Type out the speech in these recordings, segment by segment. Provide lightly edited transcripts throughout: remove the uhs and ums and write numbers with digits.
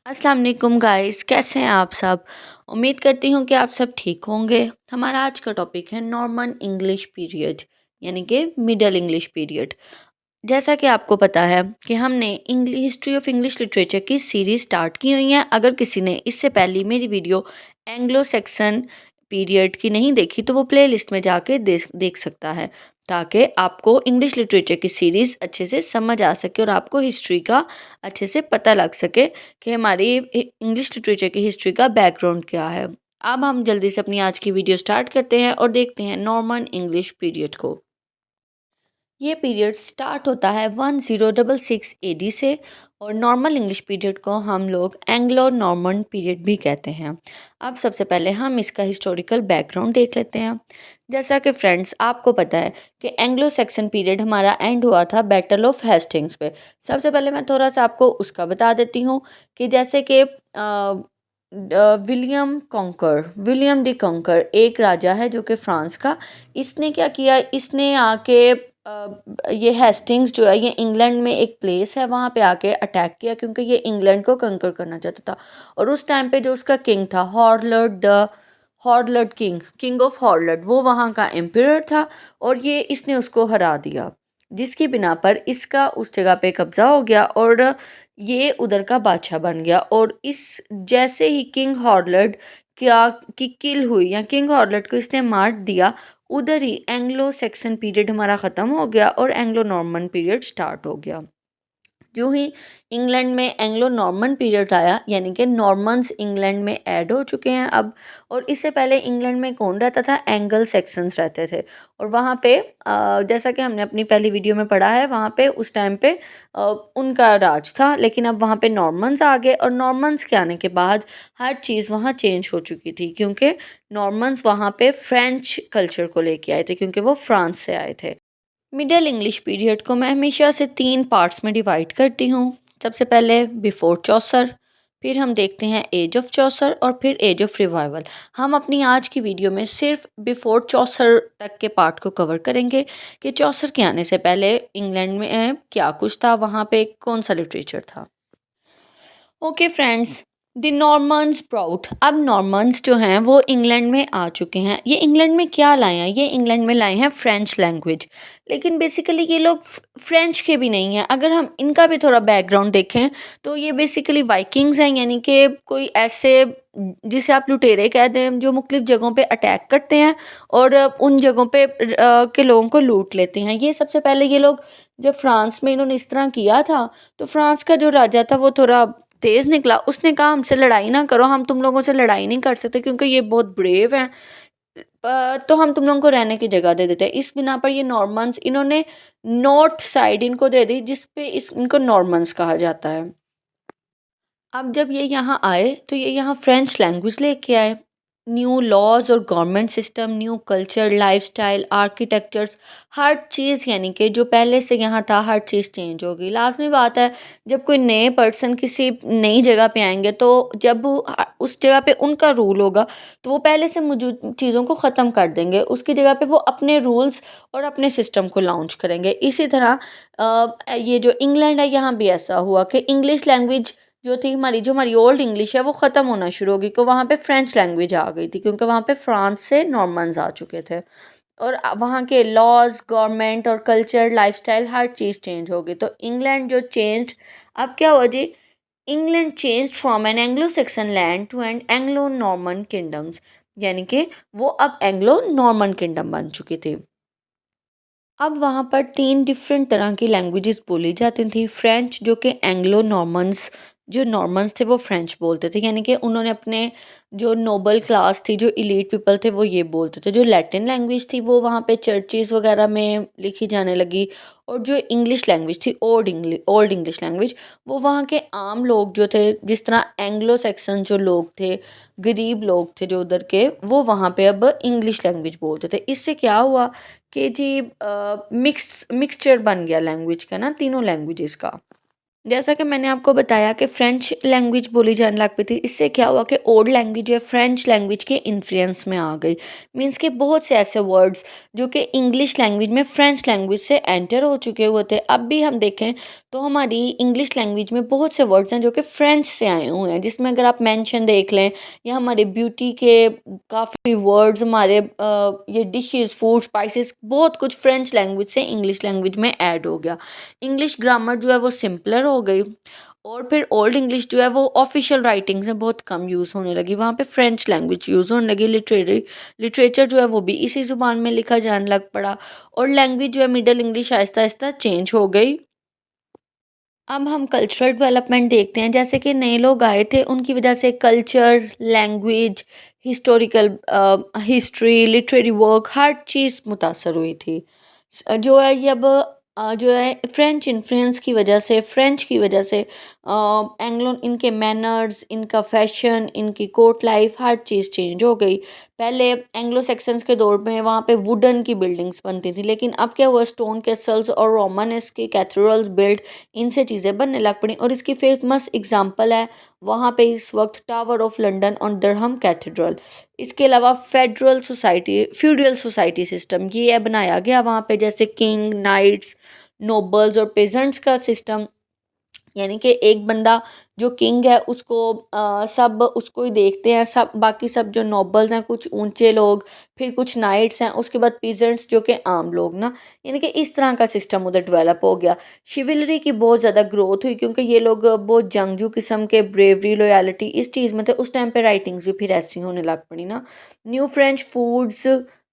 अस्सलाम वालेकुम गाइस, कैसे हैं आप सब। उम्मीद करती हूँ कि आप सब ठीक होंगे। हमारा आज का टॉपिक है नॉर्मन इंग्लिश पीरियड, यानी कि मिडल इंग्लिश पीरियड। जैसा कि आपको पता है कि हमने English history of English literature की सीरीज स्टार्ट की हुई है। अगर किसी ने इससे पहले मेरी वीडियो एंग्लो सेक्सन पीरियड की नहीं देखी तो वो प्ले लिस्ट में जाके देख देख सकता है, ताकि आपको इंग्लिश लिटरेचर की सीरीज़ अच्छे से समझ आ सके और आपको हिस्ट्री का अच्छे से पता लग सके कि हमारी इंग्लिश लिटरेचर की हिस्ट्री का बैकग्राउंड क्या है। अब हम जल्दी से अपनी आज की वीडियो स्टार्ट करते हैं और देखते हैं नॉर्मन इंग्लिश पीरियड को। ये पीरियड स्टार्ट होता है 1066 एडी से और नॉर्मल इंग्लिश पीरियड को हम लोग एंग्लो नॉर्मन पीरियड भी कहते हैं। अब सबसे पहले हम इसका हिस्टोरिकल बैकग्राउंड देख लेते हैं। जैसा कि फ्रेंड्स आपको पता है कि एंग्लो सेक्सन पीरियड हमारा एंड हुआ था बैटल ऑफ हेस्टिंग्स पे। सबसे पहले मैं थोड़ा सा आपको उसका बता देती हूँ कि जैसे कि विलियम डी कॉन्कर एक राजा है जो कि फ्रांस का। इसने क्या किया, इसने आके ये हेस्टिंग्स जो है ये इंग्लैंड में एक प्लेस है, वहाँ पे आके अटैक किया क्योंकि ये इंग्लैंड को कंकर करना चाहता था। और उस टाइम पे जो उसका किंग था हॉर्लड किंग ऑफ हॉर्लड, वो वहाँ का एम्परर था और ये इसने उसको हरा दिया, जिसकी बिना पर इसका उस जगह पे कब्जा हो गया और ये उधर का बादशाह बन गया। और इस जैसे ही किंग हॉर्लड क्या की किल हुई या किंग हॉर्लड को इसने मार दिया, उधर ही एंग्लो सेक्सन पीरियड हमारा ख़त्म हो गया और एंग्लो नॉर्मन पीरियड स्टार्ट हो गया। जो ही इंग्लैंड में एंग्लो नॉर्मन पीरियड आया, यानी कि नॉर्मन्स इंग्लैंड में ऐड हो चुके हैं अब। और इससे पहले इंग्लैंड में कौन रहता था, एंगल सेक्सन्स रहते थे। और वहाँ पे जैसा कि हमने अपनी पहली वीडियो में पढ़ा है, वहाँ पे उस टाइम पे उनका राज था, लेकिन अब वहाँ पे नॉर्मन्स आ गए और नॉर्मन्स के आने के बाद हर चीज़ वहाँ चेंज हो चुकी थी, क्योंकि नॉर्मन्स वहाँ पे फ्रेंच कल्चर को लेके आए थे, क्योंकि वो फ्रांस से आए थे। मिडल इंग्लिश पीरियड को मैं हमेशा से 3 पार्ट्स में डिवाइड करती हूँ। सबसे पहले बिफोर चौसर, फिर हम देखते हैं एज ऑफ चौसर और फिर एज ऑफ रिवाइवल। हम अपनी आज की वीडियो में सिर्फ बिफोर चौसर तक के पार्ट को कवर करेंगे कि चौसर के आने से पहले इंग्लैंड में क्या कुछ था, वहाँ पे कौन सा लिटरेचर था। Okay friends, the Normans brought. अब नॉर्मन्स जो हैं वो इंग्लैंड में आ चुके हैं। ये इंग्लैंड में क्या लाए हैं, ये इंग्लैंड में लाए हैं फ्रेंच लैंग्वेज। लेकिन बेसिकली ये लोग फ्रेंच के भी नहीं हैं। अगर हम इनका भी थोड़ा बैकग्राउंड देखें तो ये बेसिकली वाइकिंग्स हैं, यानी कि कोई ऐसे जिसे आप लुटेरे कह दें, जो मुख्तलिफ जगहों पे अटैक करते हैं और उन जगहों पे के लोगों को लूट लेते हैं। ये सबसे पहले ये लोग जब फ्रांस में इन्होंने इस तरह किया था, तो फ्रांस का जो राजा था वो थोड़ा तेज़ निकला। उसने कहा हमसे लड़ाई ना करो, हम तुम लोगों से लड़ाई नहीं कर सकते क्योंकि ये बहुत ब्रेव हैं, तो हम तुम लोगों को रहने की जगह दे देते हैं। इस बिना पर ये नॉर्मन्स इन्होंने नॉर्थ साइड इनको दे दी, जिस पे इनको नॉर्मन्स कहा जाता है। अब जब ये यहाँ आए तो ये यहाँ फ्रेंच लैंग्वेज लेके आए। न्यू लॉज और government system, new culture, lifestyle, architectures, हर चीज़, यानी कि जो पहले से यहाँ था हर चीज़ चेंज हो गई। लाजमी बात है, जब कोई नए पर्सन किसी नई जगह पे आएंगे तो जब उस जगह पे उनका रूल होगा तो वो पहले से मौजूद चीज़ों को ख़त्म कर देंगे, उसकी जगह पे वो अपने रूल्स और अपने सिस्टम को लॉन्च करेंगे। इसी तरह ये जो इंग्लैंड है यहाँ भी ऐसा हुआ कि इंग्लिश लैंग्वेज जो थी हमारी, जो हमारी ओल्ड इंग्लिश है वो ख़त्म होना शुरू हो गई, तो वहाँ पे फ्रेंच लैंग्वेज आ गई थी क्योंकि वहाँ पे फ्रांस से नॉर्मन्स आ चुके थे। और वहाँ के लॉज, गवर्नमेंट और कल्चर, लाइफस्टाइल, हर चीज़ चेंज हो गई। तो इंग्लैंड जो चेंज्ड, अब क्या हुआ जी, England changed from an Anglo Saxon land to an Anglo Norman kingdoms, यानी कि वो अब एंग्लो नॉर्मन किंगडम बन चुकी थी। अब वहाँ पर 3 डिफरेंट तरह की लैंग्वेजेस बोली जाती थी। फ्रेंच, जो कि एंग्लो नॉर्मन्स, जो नॉर्मन्स थे वो फ्रेंच बोलते थे, यानी कि उन्होंने अपने जो नोबल क्लास थी, जो एलीट पीपल थे वो ये बोलते थे। जो लैटिन लैंग्वेज थी वो वहाँ पे चर्चेज़ वगैरह में लिखी जाने लगी। और जो इंग्लिश लैंग्वेज थी, ओल्ड इंग्लिश लैंग्वेज, वो वहाँ के आम लोग जो थे, जिस तरह एंग्लो सेक्सन जो लोग थे, गरीब लोग थे जो उधर के, वो वहाँ पे अब इंग्लिश लैंग्वेज बोलते थे। इससे क्या हुआ कि जी मिक्सचर बन गया लैंग्वेज का ना, तीनों लैंग्वेजेस का। जैसा कि मैंने आपको बताया कि फ्रेंच लैंग्वेज बोली जाने लग पई थी। इससे क्या हुआ कि ओल्ड लैंग्वेज जो है फ्रेंच लैंग्वेज के इन्फ्लुएंस में आ गई। मीन्स कि बहुत से ऐसे वर्ड्स जो कि इंग्लिश लैंग्वेज में फ्रेंच लैंग्वेज से एंटर हो चुके हुए थे। अब भी हम देखें तो हमारी इंग्लिश लैंग्वेज में बहुत से वर्ड्स हैं जो कि फ्रेंच से आए हुए हैं। जिसमें अगर आप मेंशन देख लें या हमारे ब्यूटी के काफ़ी वर्ड्स हमारे ये डिशेज़, फूड, स्पाइसेस बहुत कुछ फ्रेंच लैंग्वेज से इंग्लिश लैंग्वेज में ऐड हो गया। इंग्लिश ग्रामर जो है वो सिंपलर हो गई और फिर ओल्ड इंग्लिश जो है वो ऑफिशियल राइटिंग्स में बहुत कम यूज़ होने लगी। वहाँ पे फ्रेंच लैंग्वेज यूज़ होने लगी। लिटरेचर जो है वो भी इसी ज़ुबान में लिखा जाने लग पड़ा और लैंग्वेज जो है middle English Aahista Aahista change हो गई। अब हम कल्चरल डेवलपमेंट देखते हैं। जैसे कि नए लोग आए थे, उनकी वजह से culture, language, historical history, literary work हर चीज़ मुतासर हुई थी। जो है ये अब जो है फ्रेंच इन्फ्लुएंस की वजह से, फ्रेंच की वजह से एंग्लो इनके मैनर्स, इनका फैशन, इनकी कोर्ट लाइफ हर चीज़ चेंज हो गई। पहले एंग्लो सेक्सन्स के दौर में वहाँ पे वुडन की बिल्डिंग्स बनती थी, लेकिन अब क्या हुआ, स्टोन कैसल्स और रोमानेस्क की कैथेड्रल्स बिल्ड, इनसे चीज़ें बनने लग पड़ी और इसकी फेमस एग्जांपल है वहाँ पे इस वक्त टावर ऑफ लंदन और डरहम कैथेड्रल। इसके अलावा फ्यूडल सोसाइटी सिस्टम ये है बनाया गया वहाँ पे, जैसे किंग, नाइट्स, नोबल्स और पेजेंट्स का सिस्टम। यानी कि एक बंदा जो किंग है उसको सब उसको ही देखते हैं, सब बाकी सब जो नोबल्स हैं कुछ ऊंचे लोग, फिर कुछ नाइट्स हैं, उसके बाद पीजेंट्स जो कि आम लोग ना। यानी कि इस तरह का सिस्टम उधर डेवलप हो गया। शिवलरी की बहुत ज़्यादा ग्रोथ हुई क्योंकि ये लोग बहुत जंगजू किस्म के, ब्रेवरी, लॉयल्टी इस चीज़ में थे। उस टाइम पे राइटिंग्स भी फिर ऐसी होने लग पड़ी ना। न्यू फ्रेंच फूड्स,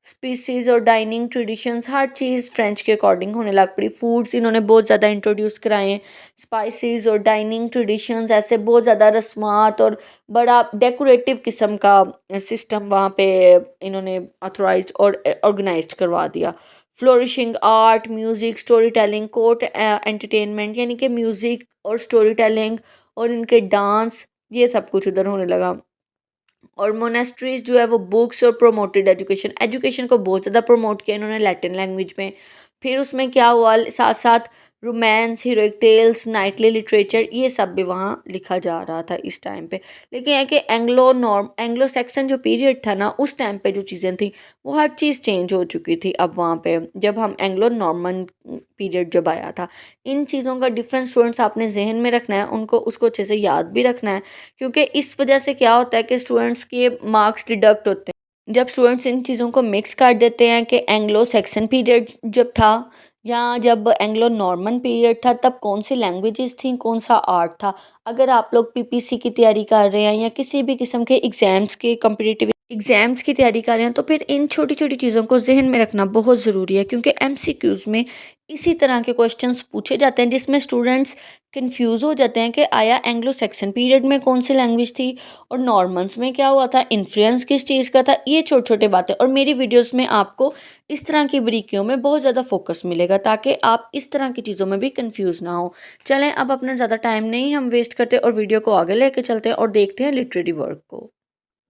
स्पीसीज और डाइनिंग ट्रेडिशंस हर चीज़ फ्रेंच के अकॉर्डिंग होने लग पड़ी। फूड्स इन्होंने बहुत ज़्यादा इंट्रोड्यूस कराए, स्पाइसेस और डाइनिंग ट्रेडिशंस, ऐसे बहुत ज़्यादा रस्मात और बड़ा डेकोरेटिव किस्म का सिस्टम वहाँ पे इन्होंने ऑथराइज्ड और ऑर्गेनाइज्ड करवा दिया। Flourishing art, music, story telling, court entertainment, यानी कि म्यूज़िक और स्टोरी टेलिंग और इनके डांस, ये सब कुछ उधर होने लगा। और मोनेस्ट्रीज जो है वो बुक्स और प्रोमोटेड एजुकेशन, एजुकेशन को बहुत ज़्यादा प्रमोट किया इन्होंने लैटिन लैंग्वेज में। फिर उसमें क्या हुआ, साथ साथ romance, heroic tales, knightly literature, ये सब भी वहाँ लिखा जा रहा था इस टाइम पे। लेकिन है कि एंग्लो सेक्सन जो पीरियड था ना, उस टाइम पे जो चीज़ें थी वो हर चीज़ चेंज हो चुकी थी। अब वहाँ पे जब हम एंग्लो नॉर्मन पीरियड जब आया था, इन चीज़ों का डिफरेंस स्टूडेंट्स आपने जहन में रखना है, उनको उसको अच्छे से याद भी रखना है। क्योंकि इस वजह से क्या होता है कि स्टूडेंट्स के मार्क्स डिडक्ट होते हैं जब स्टूडेंट्स इन चीज़ों को मिक्स कर देते हैं कि एंग्लो सेक्सन पीरियड जब था या जब एंग्लो नॉर्मन पीरियड था, तब कौन सी लैंग्वेजेस थी, कौन सा आर्ट था। अगर आप लोग पीपीसी की तैयारी कर रहे हैं या किसी भी किस्म के एग्ज़ाम्स के कॉम्पिटिटिव एग्ज़ाम्स की तैयारी कर रहे हैं, तो फिर इन छोटी छोटी चीज़ों को जहन में रखना बहुत ज़रूरी है। क्योंकि एमसीक्यूज़ में इसी तरह के क्वेश्चंस पूछे जाते हैं जिसमें स्टूडेंट्स कंफ्यूज हो जाते हैं कि आया एंग्लो सेक्सन पीरियड में कौन सी लैंग्वेज थी और नॉर्मन्स में क्या हुआ था, इन्फ्लुएंस किस चीज़ का था। ये छोटे छोटे बातें, और मेरी वीडियोस में आपको इस तरह की बारीकियों में बहुत ज़्यादा फोकस मिलेगा ताकि आप इस तरह की चीज़ों में भी कंफ्यूज ना हो। चलें, अब अपना ज़्यादा टाइम नहीं हम वेस्ट करते और वीडियो को आगे लेके चलते हैं और देखते हैं लिटरेरी वर्क को।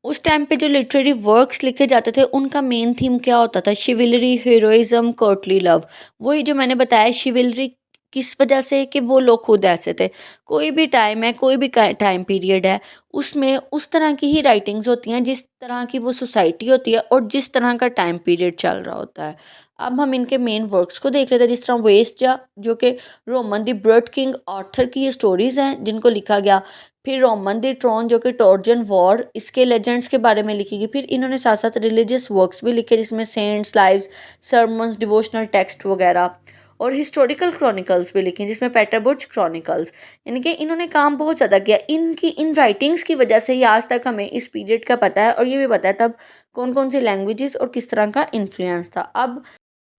उस टाइम पे जो लिटरेरी वर्क्स लिखे जाते थे उनका मेन थीम क्या होता था, शिवलरी, हीरोइज्म, कोर्टली लव। वही जो मैंने बताया, शिवलरी किस वजह से, कि वो लोग खुद ऐसे थे। कोई भी टाइम है, कोई भी टाइम पीरियड है, उसमें उस तरह की ही राइटिंग्स होती हैं जिस तरह की वो सोसाइटी होती है और जिस तरह का टाइम पीरियड चल रहा होता है। अब हम इनके मेन वर्क्स को देख लेते हैं, जिस तरह वेस्ट या जो कि Roman the blood king Arthur की ये स्टोरीज हैं जिनको लिखा गया। फिर रोमन द ट्रोन जो कि टॉर्जन वॉर, इसके लेजेंड्स के बारे में लिखी गई। फिर इन्होंने साथ साथ रिलीजियस वर्क्स भी लिखे जिसमें saints lives, sermons, devotional text वगैरह, और हिस्टोरिकल क्रॉनिकल्स भी लिखी जिसमें पेटरबुर्च क्रॉनिकल्स। यानी कि इन्होंने काम बहुत ज़्यादा किया। इनकी इन राइटिंग्स की वजह से ही आज तक हमें इस पीरियड का पता है और ये भी पता है तब कौन कौन सी लैंग्वेजेस और किस तरह का इन्फ्लुएंस था। अब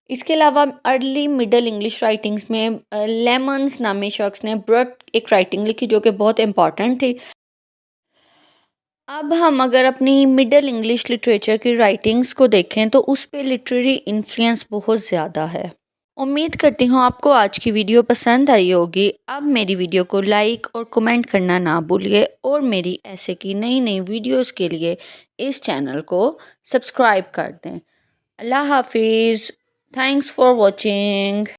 इसके अलावा अर्ली मिडल इंग्लिश राइटिंग्स में लेमन्स नामी शख्स ने ब्रट एक राइटिंग लिखी जो कि बहुत इंपॉर्टेंट थी। अब हम अगर अपनी मिडल इंग्लिश लिटरेचर की राइटिंग्स को देखें तो उस पे लिटरेरी इन्फ्लुएंस बहुत ज़्यादा है। उम्मीद करती हूँ आपको आज की वीडियो पसंद आई होगी। अब मेरी वीडियो को लाइक और कमेंट करना ना भूलिए और मेरी ऐसे की नई नई वीडियोस के लिए इस चैनल को सब्सक्राइब कर दें। अल्लाह हाफिज़। Thanks for watching.